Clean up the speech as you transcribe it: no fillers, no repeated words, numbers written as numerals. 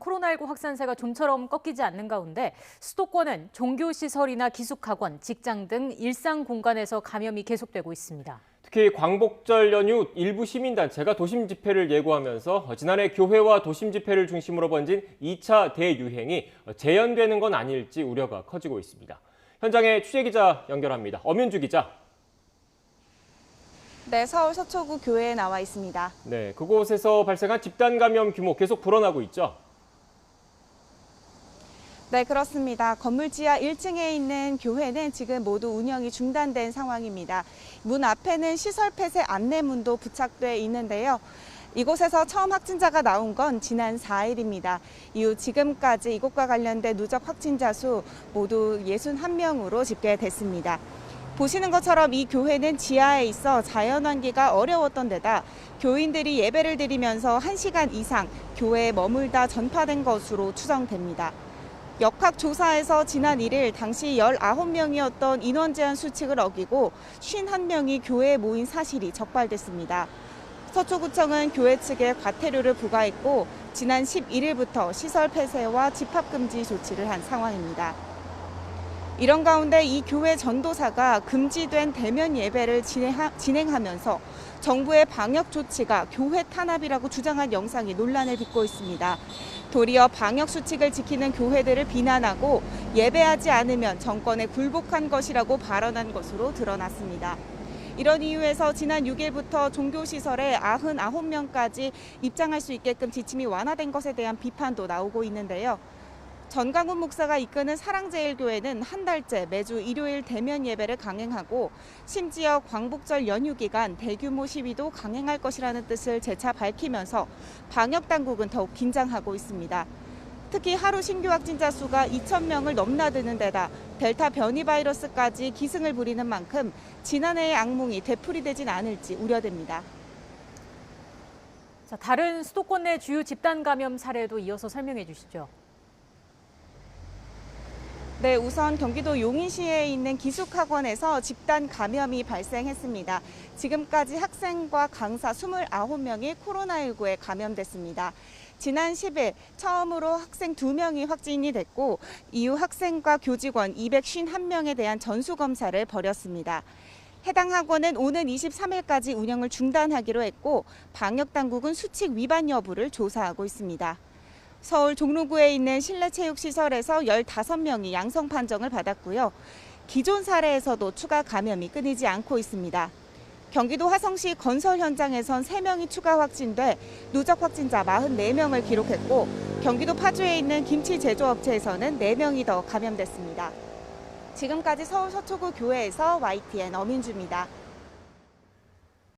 코로나19 확산세가 좀처럼 꺾이지 않는 가운데 수도권은 종교시설이나 기숙학원, 직장 등 일상 공간에서 감염이 계속되고 있습니다. 특히 광복절 연휴 일부 시민단체가 도심 집회를 예고하면서 지난해 교회와 도심 집회를 중심으로 번진 2차 대유행이 재현되는 건 아닐지 우려가 커지고 있습니다. 현장에 취재기자 연결합니다. 엄윤주 기자. 네, 서울 서초구 교회에 나와 있습니다. 네, 그곳에서 발생한 집단 감염 규모 계속 불어나고 있죠? 네, 그렇습니다. 건물 지하 1층에 있는 교회는 지금 모두 운영이 중단된 상황입니다. 문 앞에는 시설 폐쇄 안내문도 부착돼 있는데요. 이곳에서 처음 확진자가 나온 건 지난 4일입니다. 이후 지금까지 이곳과 관련된 누적 확진자 수 모두 61명으로 집계됐습니다. 보시는 것처럼 이 교회는 지하에 있어 자연환기가 어려웠던 데다 교인들이 예배를 드리면서 1시간 이상 교회에 머물다 전파된 것으로 추정됩니다. 역학조사에서 지난 1일 당시 19명이었던 인원 제한 수칙을 어기고 51명이 교회에 모인 사실이 적발됐습니다. 서초구청은 교회 측에 과태료를 부과했고 지난 11일부터 시설 폐쇄와 집합금지 조치를 한 상황입니다. 이런 가운데 이 교회 전도사가 금지된 대면 예배를 진행하면서 정부의 방역 조치가 교회 탄압이라고 주장한 영상이 논란을 빚고 있습니다. 도리어 방역 수칙을 지키는 교회들을 비난하고 예배하지 않으면 정권에 굴복한 것이라고 발언한 것으로 드러났습니다. 이런 이유에서 지난 6일부터 종교시설에 99명까지 입장할 수 있게끔 지침이 완화된 것에 대한 비판도 나오고 있는데요. 전광훈 목사가 이끄는 사랑제일교회는 한 달째 매주 일요일 대면 예배를 강행하고 심지어 광복절 연휴 기간 대규모 시위도 강행할 것이라는 뜻을 재차 밝히면서 방역당국은 더욱 긴장하고 있습니다. 특히 하루 신규 확진자 수가 2,000명을 넘나드는 데다 델타 변이 바이러스까지 기승을 부리는 만큼 지난해의 악몽이 되풀이되진 않을지 우려됩니다. 자, 다른 수도권 내 주요 집단 감염 사례도 이어서 설명해 주시죠. 네, 우선 경기도 용인시에 있는 기숙학원에서 집단 감염이 발생했습니다. 지금까지 학생과 강사 29명이 코로나19에 감염됐습니다. 지난 10일 처음으로 학생 2명이 확진이 됐고 이후 학생과 교직원 251명에 대한 전수검사를 벌였습니다. 해당 학원은 오는 23일까지 운영을 중단하기로 했고 방역당국은 수칙 위반 여부를 조사하고 있습니다. 서울 종로구에 있는 실내체육시설에서 15명이 양성 판정을 받았고요. 기존 사례에서도 추가 감염이 끊이지 않고 있습니다. 경기도 화성시 건설 현장에선 3명이 추가 확진돼 누적 확진자 44명을 기록했고 경기도 파주에 있는 김치 제조업체에서는 4명이 더 감염됐습니다. 지금까지 서울 서초구 교회에서 YTN 엄인주입니다.